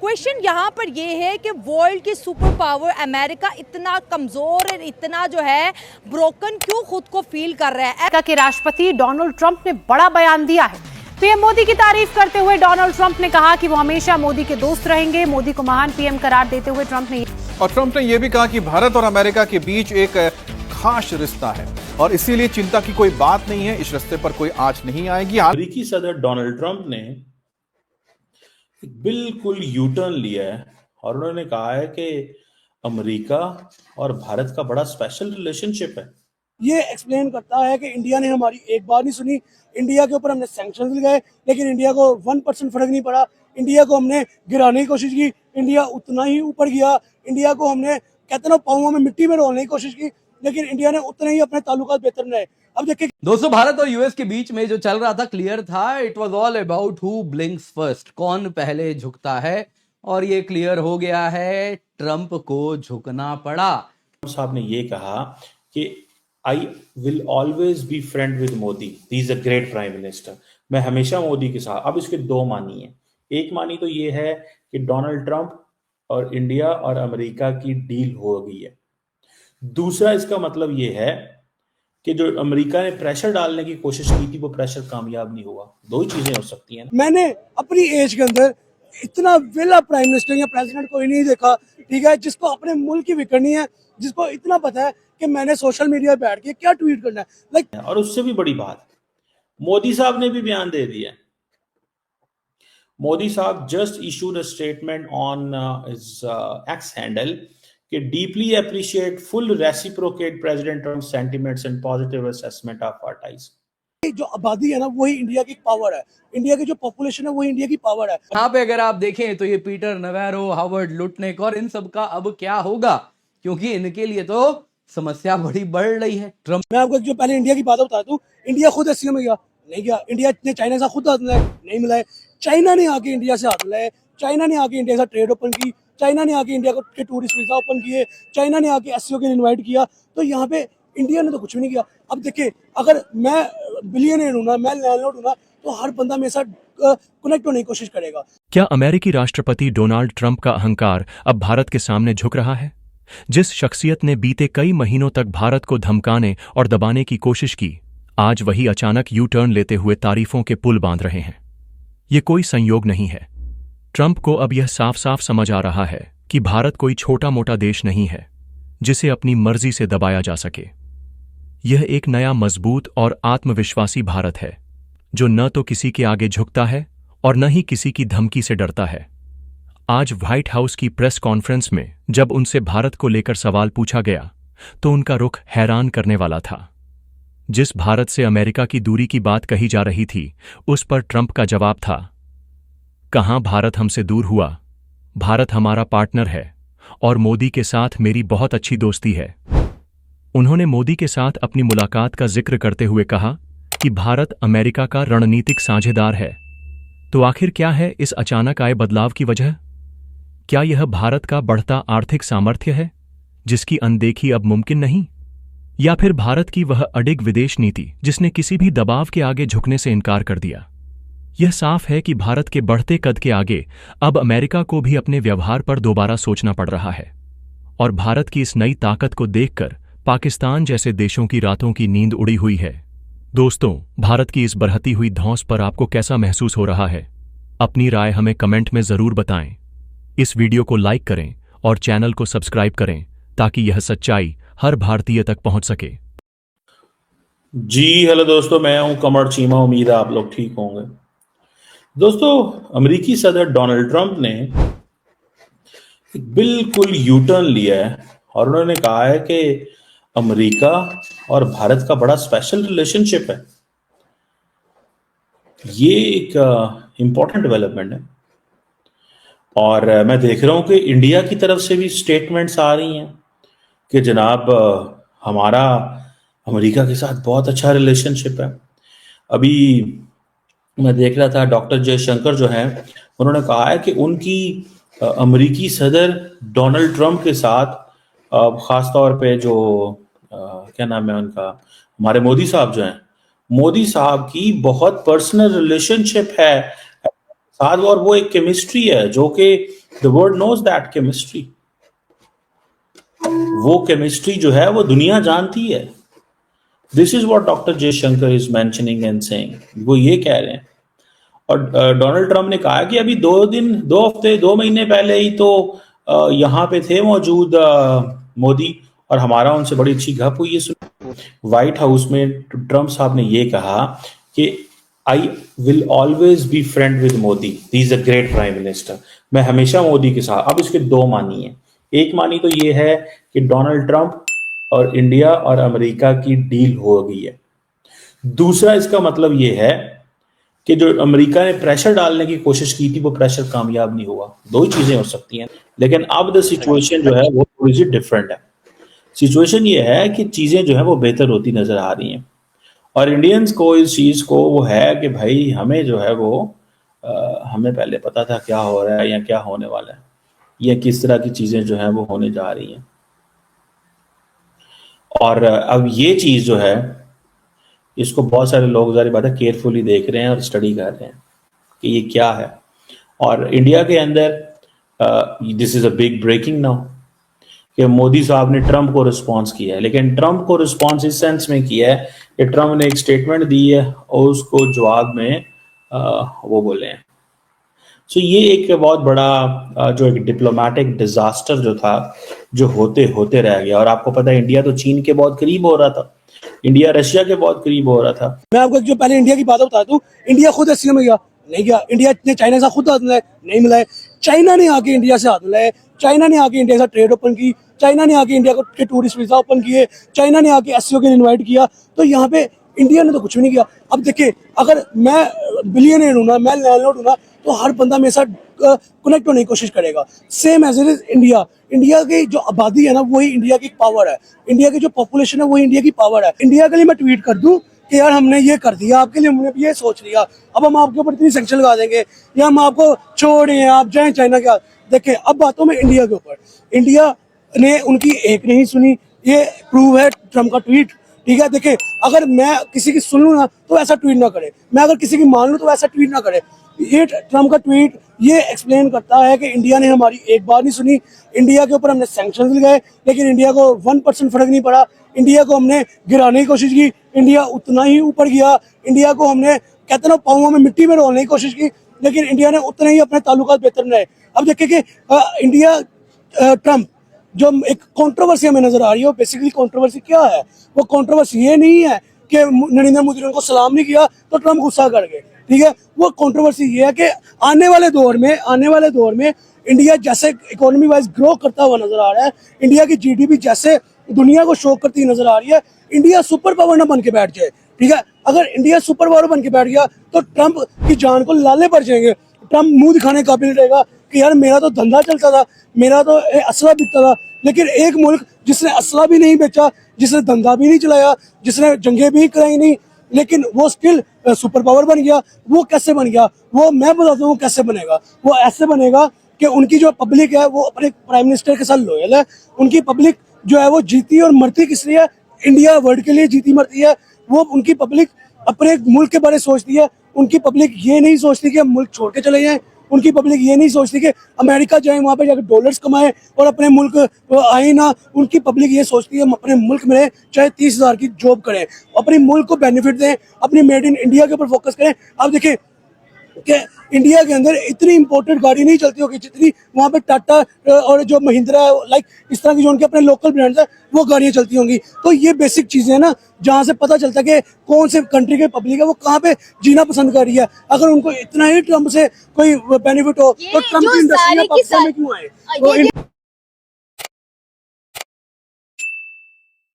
Question यहाँ पर ये है कि वर्ल्ड की सुपर पावर अमेरिका इतना कमजोर और इतना जो है ब्रोकन क्यों खुद को फील कर रहा है। अमेरिका के राष्ट्रपति डोनाल्ड ट्रंप ने बड़ा बयान दिया है। पीएम मोदी की तारीफ करते हुए डोनाल्ड ट्रंप ने कहा कि वो हमेशा मोदी के दोस्त रहेंगे। मोदी को महान पीएम करार देते हुए ट्रंप ने यह भी कहा कि भारत और अमेरिका के बीच एक खास रिश्ता है और इसीलिए चिंता की कोई बात नहीं है, इस रिश्ते पर कोई आंच नहीं आएगी। अमेरिकी सदर डोनाल्ड ट्रंप ने बिल्कुल यू टर्न लिया है और उन्होंने कहा है कि अमेरिका और भारत का बड़ा स्पेशल रिलेशनशिप है। ये एक्सप्लेन करता है कि इंडिया ने हमारी एक बार नहीं सुनी। इंडिया के ऊपर हमने सैंक्शंस लगाए लेकिन इंडिया को 1% फर्क नहीं पड़ा। इंडिया को हमने गिराने की कोशिश की, इंडिया उतना ही ऊपर गया। इंडिया को हमने कहते ना पाँवों में मिट्टी में डालने की कोशिश की लेकिन इंडिया ने उतने ही अपने ताल्लुकात बेहतर बनाए। अब देखिए दोस्तों, भारत और यूएस के बीच में जो चल रहा था क्लियर था। It was all about who blinks first, कौन पहले झुकता है, और ये क्लियर हो गया है, ट्रंप को झुकना पड़ा। साहब ने ये कहा कि I will always be friend with Modi, he is a great prime minister. मैं हमेशा मोदी के साथ। अब इसके दो मानी है। एक मानी तो ये है कि डोनाल्ड ट्रंप और इंडिया और अमेरिका की डील हो गई है। दूसरा इसका मतलब ये है कि जो अमेरिका ने प्रेशर डालने की कोशिश की थी वो प्रेशर कामयाब नहीं हुआ। दो ही चीजें हो सकती हैं। मैंने अपनी एज के अंदर इतना वेला प्राइम मिनिस्टर या प्रेसिडेंट कोई नहीं देखा, ठीक है, जिसको अपने मुल्क की विकरनी है, जिसको इतना पता है कि मैंने सोशल मीडिया पे बैठ के क्या ट्वीट करना है। लाइक और उससे भी बड़ी बात, मोदी साहब ने भी बयान दे दिया। मोदी साहब just issued a statement on his X handle कि deeply appreciate full reciprocate president Trump sentiments and positive assessment of our ties. जो आबादी है ना वही इंडिया की पावर है। इंडिया की जो पॉपुलेशन है वही इंडिया की पावर है। यहाँ पे अगर आप देखें तो ये पीटर नवैरो, हावर्ड लुटनेक और इन सब का अब क्या होगा, क्योंकि इनके लिए तो समस्या बड़ी बढ़ रही है। ट्रंप, मैं आपको जो पहले इंडिया की बात बता दूं, इंडिया खुद एससीओ में गया नहीं गया। इंडिया ने चाइना से खुद हाथ मिलाए नहीं मिलाए। चाइना ने आके इंडिया से हाथ मिलाए। चाइना ने आके इंडिया से ट्रेड ओपन की। चाइना ने आके इंडिया के टूरिस्ट वीजा ओपन किए। चाइना ने आके एससीओ के लिए इन्वाइट किया। तो यहाँ पे इंडिया ने तो कुछ भी नहीं किया। अब देखिए, अगर मैं बिलियनर हूं ना, मैं लैंडलॉर्ड हूं ना, तो हर बंदा मेरे साथ कनेक्ट होने की कोशिश करेगा। क्या अमेरिकी राष्ट्रपति डोनाल्ड ट्रंप का अहंकार अब भारत के सामने झुक रहा है? जिस शख्सियत ने बीते कई महीनों तक भारत को धमकाने और दबाने की कोशिश की, आज वही अचानक यू टर्न लेते हुए तारीफों के पुल बांध रहे हैं। ये कोई संयोग नहीं है। ट्रंप को अब यह साफ साफ समझ आ रहा है कि भारत कोई छोटा मोटा देश नहीं है जिसे अपनी मर्जी से दबाया जा सके। यह एक नया मजबूत और आत्मविश्वासी भारत है जो न तो किसी के आगे झुकता है और न ही किसी की धमकी से डरता है। आज व्हाइट हाउस की प्रेस कॉन्फ्रेंस में जब उनसे भारत को लेकर सवाल पूछा गया तो उनका रुख हैरान करने वाला था। जिस भारत से अमेरिका की दूरी की बात कही जा रही थी, उस पर ट्रंप का जवाब था, कहाँ भारत हमसे दूर हुआ, भारत हमारा पार्टनर है और मोदी के साथ मेरी बहुत अच्छी दोस्ती है। उन्होंने मोदी के साथ अपनी मुलाकात का जिक्र करते हुए कहा कि भारत अमेरिका का रणनीतिक साझेदार है। तो आखिर क्या है इस अचानक आए बदलाव की वजह? क्या यह भारत का बढ़ता आर्थिक सामर्थ्य है जिसकी अनदेखी अब मुमकिन नहीं, या फिर भारत की वह अडिग विदेश नीति जिसने किसी भी दबाव के आगे झुकने से इनकार कर दिया? यह साफ है कि भारत के बढ़ते कद के आगे अब अमेरिका को भी अपने व्यवहार पर दोबारा सोचना पड़ रहा है और भारत की इस नई ताकत को देखकर पाकिस्तान जैसे देशों की रातों की नींद उड़ी हुई है। दोस्तों, भारत की इस बढ़ती हुई धौंस पर आपको कैसा महसूस हो रहा है? अपनी राय हमें कमेंट में जरूर बताएं। इस वीडियो को लाइक करें और चैनल को सब्सक्राइब करें ताकि यह सच्चाई हर भारतीय तक पहुंच सके। जी हेलो दोस्तों, मैं हूं कमर चीमा। उम्मीद है आप लोग ठीक होंगे। दोस्तों, अमेरिकी सदर डोनाल्ड ट्रंप ने बिल्कुल यू टर्न लिया है और उन्होंने कहा है कि अमेरिका और भारत का बड़ा स्पेशल रिलेशनशिप है। ये एक इंपॉर्टेंट डेवलपमेंट है और मैं देख रहा हूं कि इंडिया की तरफ से भी स्टेटमेंट्स आ रही हैं कि जनाब हमारा अमेरिका के साथ बहुत अच्छा रिलेशनशिप है। अभी मैं देख रहा था डॉक्टर जयशंकर जो हैं, उन्होंने कहा है कि उनकी अमेरिकी सदर डोनाल्ड ट्रंप के साथ खास तौर पे जो क्या नाम है उनका, हमारे मोदी साहब जो हैं, मोदी साहब की बहुत पर्सनल रिलेशनशिप है साथ, और वो एक केमिस्ट्री है जो कि the world knows that chemistry. वो केमिस्ट्री जो है वो दुनिया जानती है। This is what doctor Jaishankar is mentioning and saying, वो ये कह रहे हैं। और डोनाल्ड ट्रंप ने कहा कि अभी 2 हफ्ते 2 महीने पहले ही तो यहाँ पे थे मौजूद मोदी, और हमारा उनसे बड़ी अच्छी गप हुई है। व्हाइट हाउस में ट्रंप साहब ने ये कहा कि I will always be friend with Modi, he is a great prime minister. मैं हमेशा मोदी के साथ। अब इसके 2 मानी है। एक मानी तो ये है कि डोनाल्ड ट्रंप और इंडिया और अमेरिका की डील हो गई है। दूसरा इसका मतलब ये है कि जो अमेरिका ने प्रेशर डालने की कोशिश की थी वो प्रेशर कामयाब नहीं हुआ। 2 ही चीजें हो सकती हैं। लेकिन अब द सिचुएशन जो है वो थोड़ी सी डिफरेंट है। सिचुएशन ये है कि चीजें जो है वो बेहतर होती नजर आ रही हैं, और इंडियंस को इस चीज को वो है कि भाई हमें जो है वो हमें पहले पता था क्या हो रहा है या क्या होने वाला है, या किस तरह की चीजें जो है वो होने जा रही हैं। और अब ये चीज जो है इसको बहुत सारे लोग ज़ाहिर बात है केयरफुली देख रहे हैं और स्टडी कर रहे हैं कि ये क्या है। और इंडिया के अंदर this is a big breaking now कि मोदी साहब ने ट्रंप को रिस्पॉन्स किया है, लेकिन ट्रंप को रिस्पॉन्स इस सेंस में किया है कि ट्रंप ने एक स्टेटमेंट दी है और उसको जवाब में वो बोले हैं। सो ये एक बहुत बड़ा जो एक डिप्लोमेटिक डिजास्टर जो था जो होते होते रह गया। और आपको पता है इंडिया तो चीन के बहुत करीब हो रहा था, इंडिया रशिया के बहुत करीब हो रहा था। मैं आपको जो पहले इंडिया की बात बता दूं, इंडिया खुद एससीओ में गया नहीं गया, इंडिया ने चाइना से खुद हाथ मिलाए नहीं मिलाए, चाइना ने आके इंडिया से हाथ मिलाए, चाइना ने आके इंडिया से ट्रेड ओपन की, चाइना ने आके इंडिया के टूरिस्ट वीजा ओपन किए, चाइना ने आके एससीओ के लिए इन्वाइट किया। तो यहाँ पे इंडिया ने तो कुछ भी नहीं किया। अब देखिए, अगर मैं बिलियनियर हूँ ना, मैं लैंडलॉर्ड हूँ ना, तो हर बंदा मेरे साथ कनेक्ट होने की कोशिश करेगा। Same as it is India, India की जो आबादी है ना वही इंडिया की पावर है, इंडिया की जो पॉपुलेशन है वही इंडिया की पावर है। इंडिया के लिए मैं ट्वीट कर दूं कि यार हमने ये कर दिया आपके लिए, हमने ये सोच लिया, अब हम आपके ऊपर इतनी सैंक्शन लगा देंगे या हम आपको छोड़े आप जाएं चाइना के। देखिए अब बातों में इंडिया के ऊपर, इंडिया ने उनकी एक नहीं सुनी, ये प्रूव है ट्रम्प का ट्वीट। ठीक है, देखिए अगर मैं किसी की सुन लूँ ना तो ऐसा ट्वीट ना करे, मैं अगर किसी की मान लूँ तो ऐसा ट्वीट ना करे। ये ट्रम्प का ट्वीट ये एक्सप्लेन करता है कि इंडिया ने हमारी एक बार नहीं सुनी, इंडिया के ऊपर हमने सैंक्शंस लगाए लेकिन इंडिया को 1% फर्क नहीं पड़ा, इंडिया को हमने गिराने की कोशिश की, इंडिया उतना ही ऊपर गया, इंडिया को हमने कहते ना पाँवों में मिट्टी में रोलने की कोशिश की लेकिन इंडिया ने उतने ही अपने ताल्लुकात बेहतर बनाए। अब देखिए कि इंडिया ट्रम्प जो एक कंट्रोवर्सी हमें नजर आ रही है, बेसिकली कंट्रोवर्सी क्या है? वो कंट्रोवर्सी ये नहीं है कि नरेंद्र मोदी ने उनको सलाम नहीं किया तो ट्रम्प गुस्सा कर गए। ठीक है, वो कंट्रोवर्सी ये है कि आने वाले दौर में इंडिया जैसे इकोनॉमी वाइज ग्रो करता हुआ नजर आ रहा है, इंडिया की जीडीपी जैसे दुनिया को शो करती नजर आ रही है, इंडिया सुपर पावर ना बन के बैठ जाए। ठीक है, अगर इंडिया सुपर पावर बन के बैठ गया तो ट्रम्प की जान को लाले पड़ जाएंगे। ट्रम्प मुंह दिखाने का काबिल रहेगा कि यार मेरा तो धंधा चलता था, मेरा तो असला बिकता था, लेकिन एक मुल्क जिसने असला भी नहीं बेचा, जिसने धंधा भी नहीं चलाया, जिसने जंगें भी कराई नहीं, लेकिन वो स्टिल सुपर पावर बन गया। वो कैसे बन गया? वो मैं बताता हूँ कैसे बनेगा। वो ऐसे बनेगा कि उनकी जो पब्लिक है वो अपने प्राइम मिनिस्टर के साथ लॉयल है। उनकी पब्लिक जो है वो जीती और मरती किस लिए है? इंडिया वर्ल्ड के लिए जीती मरती है। वो उनकी पब्लिक अपने मुल्क के बारे में सोचती है। उनकी पब्लिक ये नहीं सोचती कि हम मुल्क छोड़ के चले जाएं, उनकी पब्लिक ये नहीं सोचती कि अमेरिका जाए वहाँ पे जाकर डॉलर्स कमाएं और अपने मुल्क आए ना। उनकी पब्लिक ये सोचती है हम अपने मुल्क में रहें, चाहे 30,000 की जॉब करें, अपने मुल्क को बेनिफिट दें, अपनी मेड इन इंडिया के ऊपर फोकस करें। अब देखिए कि इंडिया के अंदर इतनी इंपोर्टेड गाड़ी नहीं चलती होगी जितनी वहाँ पे टाटा और जो महिंद्रा है, लाइक इस तरह की जो उनके अपने लोकल ब्रांड्स है वो गाड़ियाँ चलती होंगी। तो ये बेसिक चीज़ें हैं ना जहाँ से पता चलता है कि कौन से कंट्री के पब्लिक है वो कहाँ पे जीना पसंद कर रही है। अगर उनको इतना ही ट्रम्प से कोई बेनिफिट हो तो ट्रम्प की इंडस्ट्री में पाकिस्तान में क्यों आए? तो